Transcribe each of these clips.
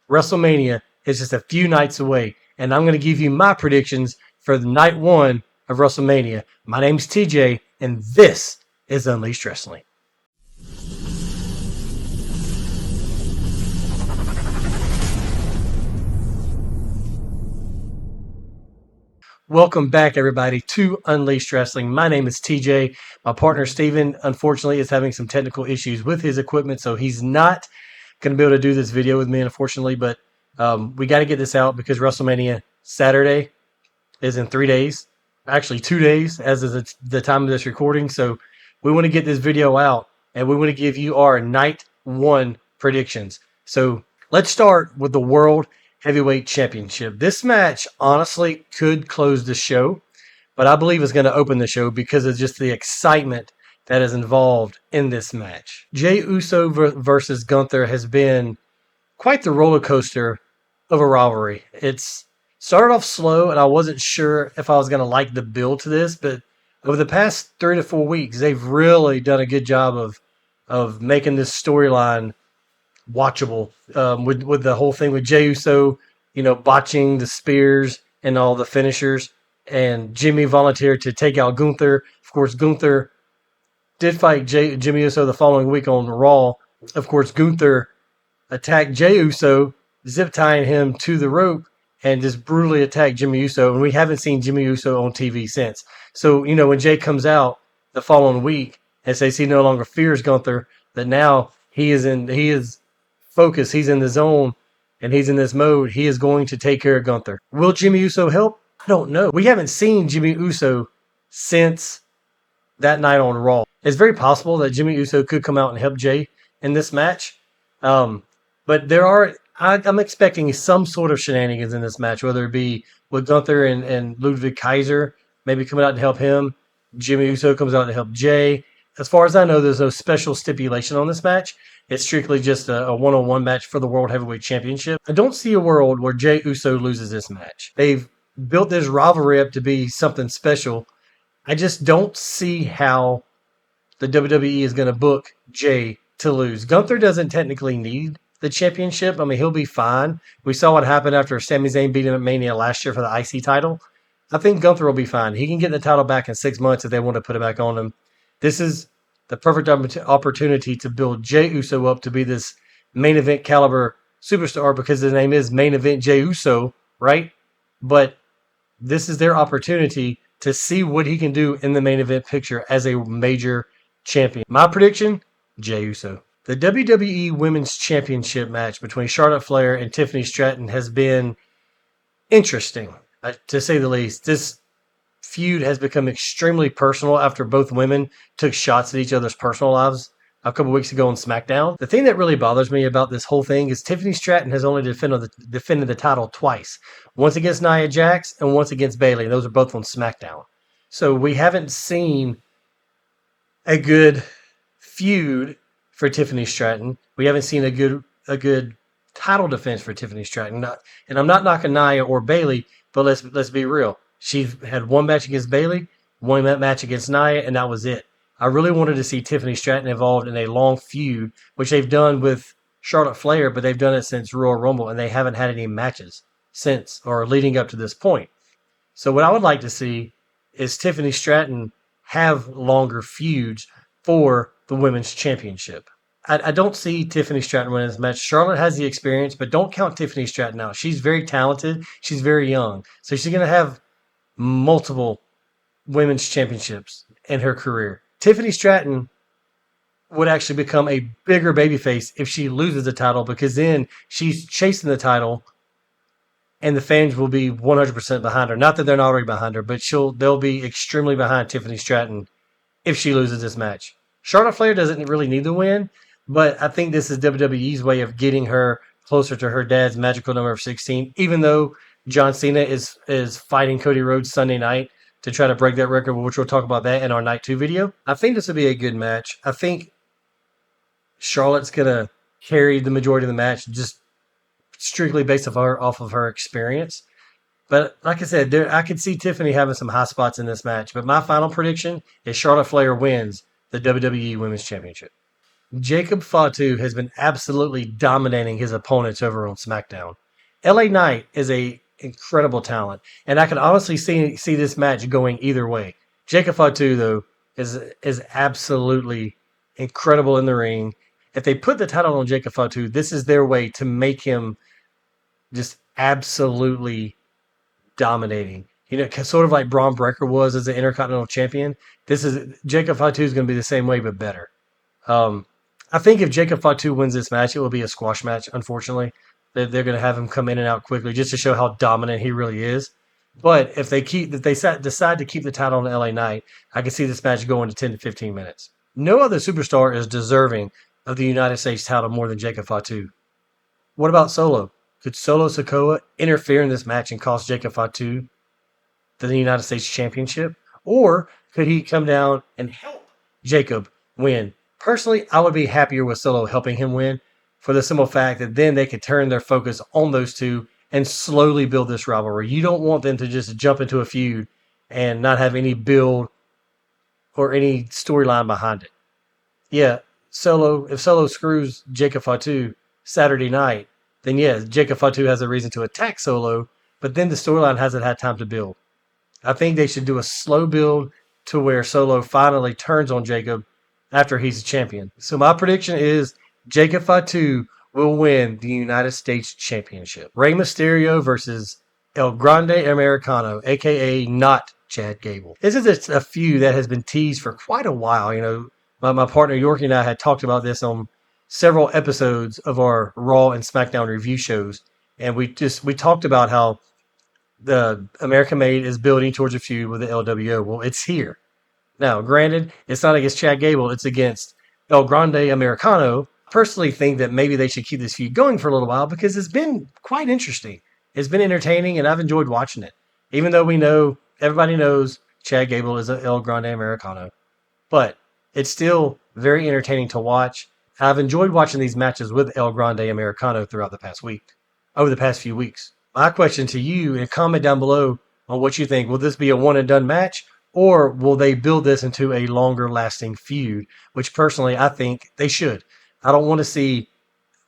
WrestleMania is just a few nights away, and I'm going to give you my predictions for the night one of WrestleMania. My name's TJ, and this is Unleashed Wrestling. Welcome back, everybody, to Unleashed Wrestling. My name is TJ. My partner, Steven, unfortunately, is having some technical issues with his equipment, so he's not going to be able to do this video with me, unfortunately, but we got to get this out because WrestleMania Saturday is in 3 days. Actually, 2 days, as is the time of this recording, so we want to get this video out, and we want to give you our Night 1 predictions. So let's start with the World Heavyweight Championship. This match honestly could close the show, but I believe it's going to open the show because of just the excitement that is involved in this match. Jey Uso versus Gunther has been quite the roller coaster of a rivalry. It's started off slow, and I wasn't sure if I was going to like the build to this, but over the past 3 to 4 weeks, they've really done a good job of making this storyline watchable, with the whole thing with Jey Uso, botching the spears and all the finishers, and Jimmy volunteered to take out Gunther. Of course, Gunther did fight Jimmy Uso the following week on Raw. Of course, Gunther attacked Jey Uso, zip tying him to the rope, and just brutally attacked Jimmy Uso. And we haven't seen Jimmy Uso on TV since. So, when Jey comes out the following week and says he no longer fears Gunther, that now he is focused, he's in the zone, and he's in this mode, he is going to take care of Gunther. Will Jimmy Uso help? I don't know. We haven't seen Jimmy Uso since that night on Raw. It's very possible that Jimmy Uso could come out and help Jey in this match. But I'm expecting some sort of shenanigans in this match, whether it be with Gunther and Ludwig Kaiser maybe coming out to help him. Jimmy Uso comes out to help Jey. As far as I know, there's no special stipulation on this match. It's strictly just a one-on-one match for the World Heavyweight Championship. I don't see a world where Jey Uso loses this match. They've built this rivalry up to be something special. I just don't see how the WWE is going to book Jey to lose. Gunther doesn't technically need the championship. I mean, he'll be fine. We saw what happened after Sami Zayn beat him at Mania last year for the IC title. I think Gunther will be fine. He can get the title back in 6 months if they want to put it back on him. This is the perfect opportunity to build Jey Uso up to be this main event caliber superstar because his name is Main Event Jey Uso, right? But this is their opportunity to see what he can do in the main event picture as a major champion. My prediction, Jey Uso. The WWE Women's Championship match between Charlotte Flair and Tiffany Stratton has been interesting, to say the least. This feud has become extremely personal after both women took shots at each other's personal lives a couple weeks ago on SmackDown. The thing that really bothers me about this whole thing is Tiffany Stratton has only defended the title twice. Once against Nia Jax and once against Bayley. Those are both on SmackDown. So we haven't seen a good feud for Tiffany Stratton. We haven't seen a good title defense for Tiffany Stratton. And I'm not knocking Nia or Bayley, but let's be real. She had one match against Bayley, one match against Nia, and that was it. I really wanted to see Tiffany Stratton involved in a long feud, which they've done with Charlotte Flair, but they've done it since Royal Rumble, and they haven't had any matches since or leading up to this point. So what I would like to see is Tiffany Stratton have longer feuds for the Women's Championship. I don't see Tiffany Stratton winning this match. Charlotte has the experience, but don't count Tiffany Stratton out. She's very talented. She's very young. So she's going to have multiple women's championships in her career. Tiffany Stratton would actually become a bigger babyface if she loses the title because then she's chasing the title and the fans will be 100% behind her. Not that they're not already behind her, but they'll be extremely behind Tiffany Stratton if she loses this match. Charlotte Flair doesn't really need the win, but I think this is WWE's way of getting her closer to her dad's magical number of 16, even though John Cena is fighting Cody Rhodes Sunday night to try to break that record, which we'll talk about that in our Night 2 video. I think this will be a good match. I think Charlotte's going to carry the majority of the match just strictly based off of her experience. But like I said, I could see Tiffany having some high spots in this match. But my final prediction is Charlotte Flair wins the WWE Women's Championship. Jacob Fatu has been absolutely dominating his opponents over on SmackDown. LA Knight is a incredible talent, and I can honestly see this match going either way. Jacob Fatu though is absolutely incredible in the ring. If they put the title on Jacob Fatu, this is their way to make him just absolutely dominating. Sort of like Braun Breaker was as an Intercontinental Champion. This is Jacob Fatu is going to be the same way, but better. Um, I think if Jacob Fatu wins this match, it will be a squash match. Unfortunately, they're going to have him come in and out quickly just to show how dominant he really is. But if they decide to keep the title on LA Knight, I can see this match going to 10 to 15 minutes. No other superstar is deserving of the United States title more than Jacob Fatu. What about Solo? Could Solo Sikoa interfere in this match and cost Jacob Fatu the United States Championship? Or could he come down and help Jacob win? Personally, I would be happier with Solo helping him win for the simple fact that then they could turn their focus on those two and slowly build this rivalry. You don't want them to just jump into a feud and not have any build or any storyline behind it. Yeah, if Solo screws Jacob Fatu Saturday night, then yes, Jacob Fatu has a reason to attack Solo, but then the storyline hasn't had time to build. I think they should do a slow build to where Solo finally turns on Jacob after he's a champion. So my prediction is Jacob Fatu will win the United States Championship. Rey Mysterio versus El Grande Americano, a.k.a. not Chad Gable. This is a feud that has been teased for quite a while. My partner Yorkie and I had talked about this on several episodes of our Raw and SmackDown review shows. And we talked about how the American Made is building towards a feud with the LWO. Well, it's here. Now, granted, it's not against Chad Gable, it's against El Grande Americano. I personally think that maybe they should keep this feud going for a little while because it's been quite interesting. It's been entertaining, and I've enjoyed watching it. Even though everybody knows Chad Gable is an El Grande Americano. But it's still very entertaining to watch. I've enjoyed watching these matches with El Grande Americano over the past few weeks. My question to you, and comment down below on what you think. Will this be a one and done match? Or will they build this into a longer lasting feud? Which personally, I think they should. I don't want to see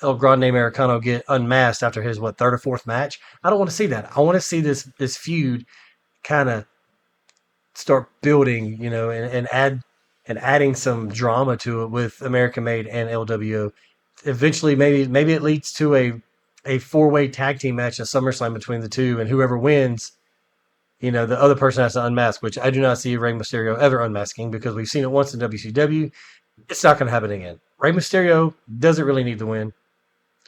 El Grande Americano get unmasked after his, third or fourth match. I don't want to see that. I want to see this feud kind of start building, and adding some drama to it with American Made and LWO. Eventually, maybe it leads to a four-way tag team match at SummerSlam between the two, and whoever wins, the other person has to unmask, which I do not see Rey Mysterio ever unmasking because we've seen it once in WCW. It's not going to happen again. Rey Mysterio doesn't really need the win.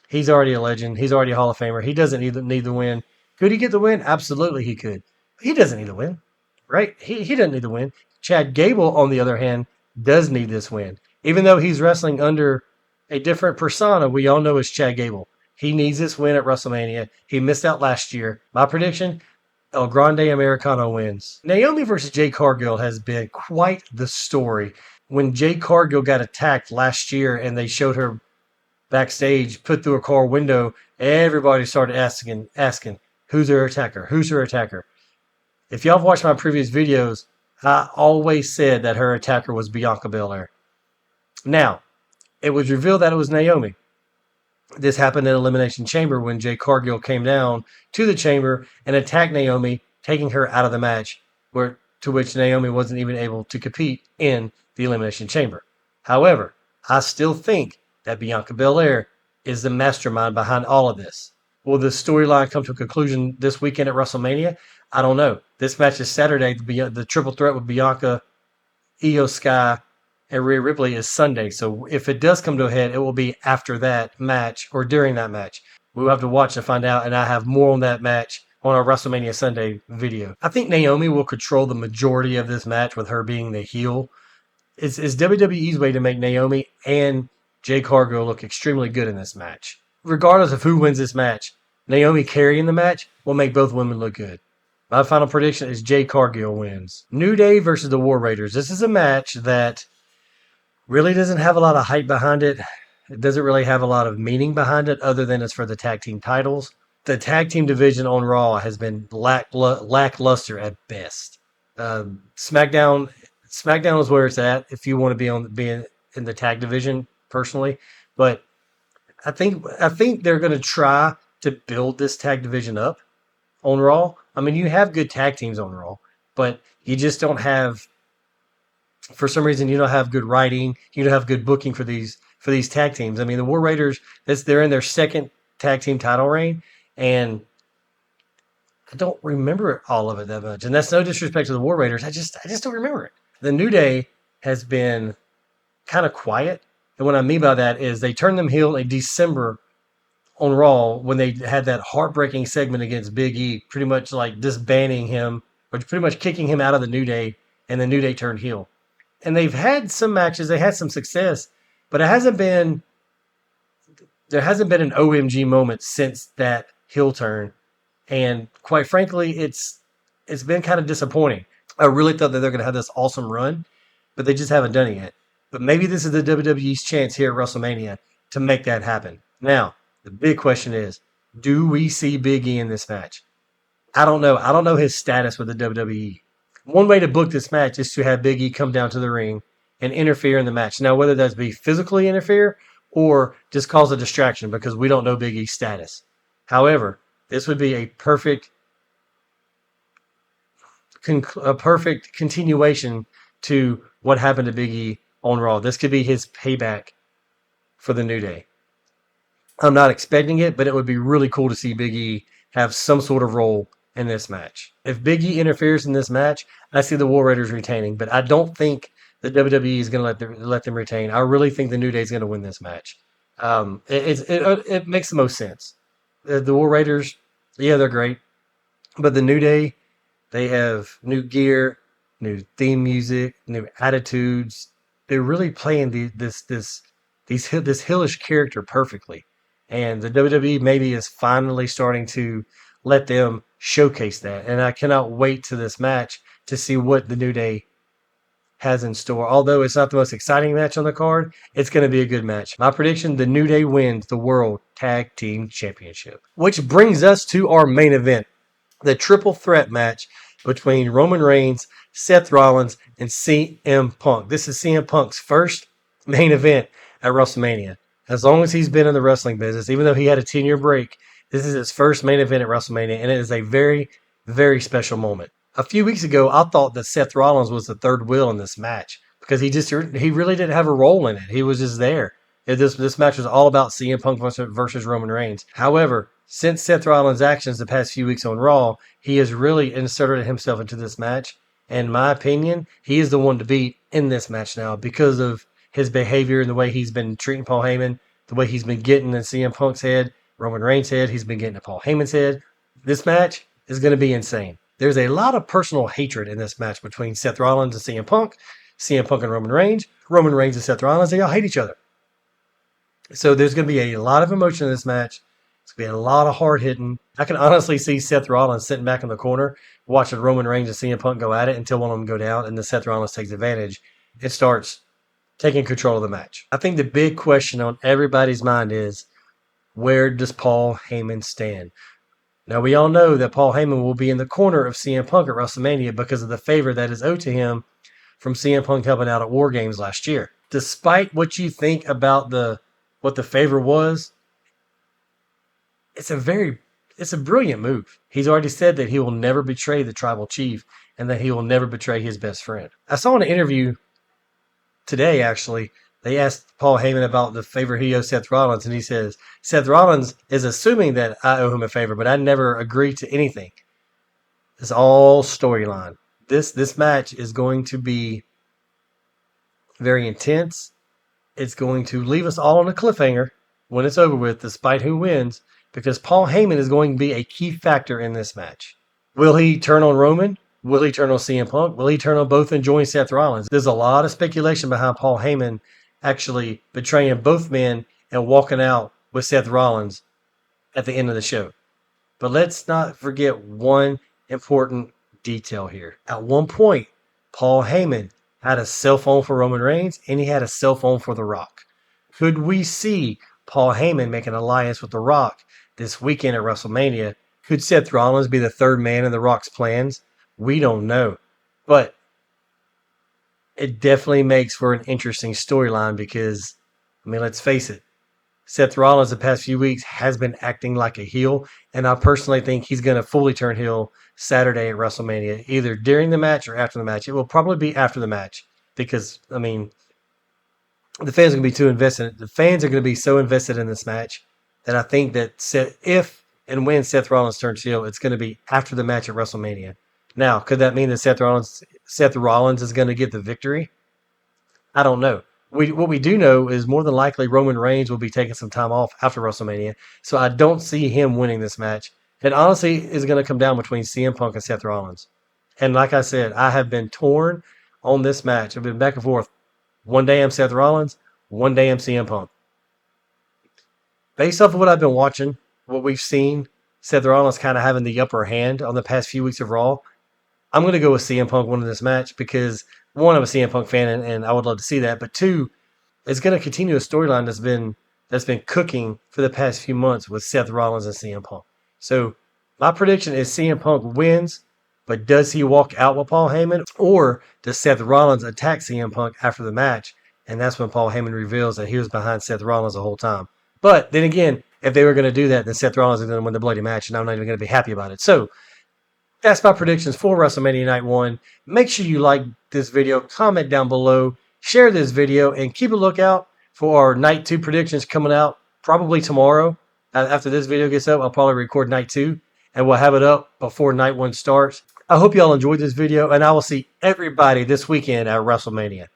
He's already a legend. He's already a Hall of Famer. He doesn't need the win. Could he get the win? Absolutely he could. He doesn't need the win, right? He doesn't need the win. Chad Gable, on the other hand, does need this win. Even though he's wrestling under a different persona, we all know it's Chad Gable. He needs this win at WrestleMania. He missed out last year. My prediction, El Grande Americano wins. Naomi versus Jade Cargill has been quite the story. When Jade Cargill got attacked last year and they showed her backstage, put through a car window, everybody started asking, who's her attacker? Who's her attacker? If y'all have watched my previous videos, I always said that her attacker was Bianca Belair. Now, it was revealed that it was Naomi. This happened in Elimination Chamber when Jade Cargill came down to the chamber and attacked Naomi, taking her out of the match, to which Naomi wasn't even able to compete in the Elimination Chamber. However, I still think that Bianca Belair is the mastermind behind all of this. Will the storyline come to a conclusion this weekend at WrestleMania? I don't know. This match is Saturday. The triple threat with Bianca, Io Sky, and Rhea Ripley is Sunday. So if it does come to a head, it will be after that match or during that match. We'll have to watch to find out, and I have more on that match on our WrestleMania Sunday video. I think Naomi will control the majority of this match with her being the heel. It's WWE's way to make Naomi and Jade Cargill look extremely good in this match. Regardless of who wins this match, Naomi carrying the match will make both women look good. My final prediction is Jade Cargill wins. New Day versus the War Raiders. This is a match that really doesn't have a lot of hype behind it. It doesn't really have a lot of meaning behind it other than it's for the tag team titles. The tag team division on Raw has been lackluster at best. SmackDown is where it's at if you want to be in the tag division. personally. But I think they're going to try to build this tag division up on Raw. I mean, you have good tag teams on Raw, but you just don't have, for some reason, you don't have good writing. You don't have good booking for these tag teams. I mean, the War Raiders, they're in their second tag team title reign, and I don't remember all of it that much. And that's no disrespect to the War Raiders. I just don't remember it. The New Day has been kind of quiet. And what I mean by that is they turned them heel in December on Raw when they had that heartbreaking segment against Big E, pretty much like disbanding him, or pretty much kicking him out of the New Day, and the New Day turned heel. And they've had some matches, they had some success, but there hasn't been an OMG moment since that heel turn. And quite frankly, it's been kind of disappointing. I really thought that they're going to have this awesome run, but they just haven't done it yet. But maybe this is the WWE's chance here at WrestleMania to make that happen. Now, the big question is, do we see Big E in this match? I don't know. I don't know his status with the WWE. One way to book this match is to have Big E come down to the ring and interfere in the match. Now, whether that's be physically interfere or just cause a distraction because we don't know Big E's status. However, this would be a perfect continuation to what happened to Big E on Raw. This could be his payback for the New Day. I'm not expecting it, but it would be really cool to see Big E have some sort of role in this match. If Big E interferes in this match, I see the War Raiders retaining, but I don't think the WWE is going to let them retain. I really think the New Day is going to win this match. It makes the most sense. The War Raiders, yeah, they're great, but the New Day, they have new gear, new theme music, new attitudes. They're really playing this Hillish character perfectly, and the WWE maybe is finally starting to let them showcase that. And I cannot wait to this match to see what the New Day has in store. Although it's not the most exciting match on the card, it's going to be a good match. My prediction, the New Day wins the World Tag Team Championship. Which brings us to our main event, the triple threat match between Roman Reigns, Seth Rollins, and CM Punk. This is CM Punk's first main event at WrestleMania. As long as he's been in the wrestling business, even though he had a 10-year break, this is his first main event at WrestleMania, and it is a very, very special moment. A few weeks ago, I thought that Seth Rollins was the third wheel in this match because he really didn't have a role in it. He was just there. This match was all about CM Punk versus Roman Reigns. However, since Seth Rollins' actions the past few weeks on Raw, he has really inserted himself into this match. And in my opinion, he is the one to beat in this match now because of his behavior and the way he's been treating Paul Heyman, the way he's been getting in CM Punk's head, Roman Reigns' head, he's been getting in Paul Heyman's head. This match is going to be insane. There's a lot of personal hatred in this match between Seth Rollins and CM Punk and Roman Reigns and Seth Rollins. They all hate each other. So there's going to be a lot of emotion in this match. It's going to be a lot of hard hitting. I can honestly see Seth Rollins sitting back in the corner watching Roman Reigns and CM Punk go at it until one of them go down, and then Seth Rollins takes advantage and starts taking control of the match. I think the big question on everybody's mind is, where does Paul Heyman stand? Now, we all know that Paul Heyman will be in the corner of CM Punk at WrestleMania because of the favor that is owed to him from CM Punk helping out at War Games last year. Despite what you think about what the favor was, it's a brilliant move. He's already said that he will never betray the tribal chief and that he will never betray his best friend. I saw in an interview today, actually, they asked Paul Heyman about the favor he owes Seth Rollins, and he says, Seth Rollins is assuming that I owe him a favor, but I never agreed to anything. It's all storyline. This match is going to be very intense. It's going to leave us all on a cliffhanger when it's over with, despite who wins, because Paul Heyman is going to be a key factor in this match. Will he turn on Roman? Will he turn on CM Punk? Will he turn on both and join Seth Rollins? There's a lot of speculation behind Paul Heyman actually betraying both men and walking out with Seth Rollins at the end of the show. But let's not forget one important detail here. At one point, Paul Heyman had a cell phone for Roman Reigns and he had a cell phone for The Rock. Could we see Paul Heyman make an alliance with The Rock this weekend at WrestleMania? Could Seth Rollins be the third man in The Rock's plans? We don't know. But it definitely makes for an interesting storyline because I mean, let's face it. Seth Rollins the past few weeks has been acting like a heel, and I personally think he's going to fully turn heel Saturday at WrestleMania, either during the match or after the match. It will probably be after the match because, I mean, the fans are going to be too invested. The fans are going to be so invested in this match that I think that if and when Seth Rollins turns heel, it's going to be after the match at WrestleMania. Now, could that mean that Seth Rollins is going to get the victory? I don't know. What we do know is more than likely Roman Reigns will be taking some time off after WrestleMania, so I don't see him winning this match. It honestly is going to come down between CM Punk and Seth Rollins. And like I said, I have been torn on this match. I've been back and forth. One day I'm Seth Rollins, one day I'm CM Punk. Based off of what I've been watching, what we've seen, Seth Rollins kind of having the upper hand on the past few weeks of Raw, I'm going to go with CM Punk winning this match because, one, I'm a CM Punk fan and I would love to see that. But two, it's going to continue a storyline that's been cooking for the past few months with Seth Rollins and CM Punk. So my prediction is CM Punk wins, but does he walk out with Paul Heyman, or does Seth Rollins attack CM Punk after the match? And that's when Paul Heyman reveals that he was behind Seth Rollins the whole time. But then again, if they were going to do that, then Seth Rollins is going to win the bloody match, and I'm not even going to be happy about it. So that's my predictions for WrestleMania Night 1. Make sure you like this video, comment down below, share this video, and keep a lookout for our Night 2 predictions coming out probably tomorrow. After this video gets up, I'll probably record Night 2, and we'll have it up before Night 1 starts. I hope y'all enjoyed this video, and I will see everybody this weekend at WrestleMania.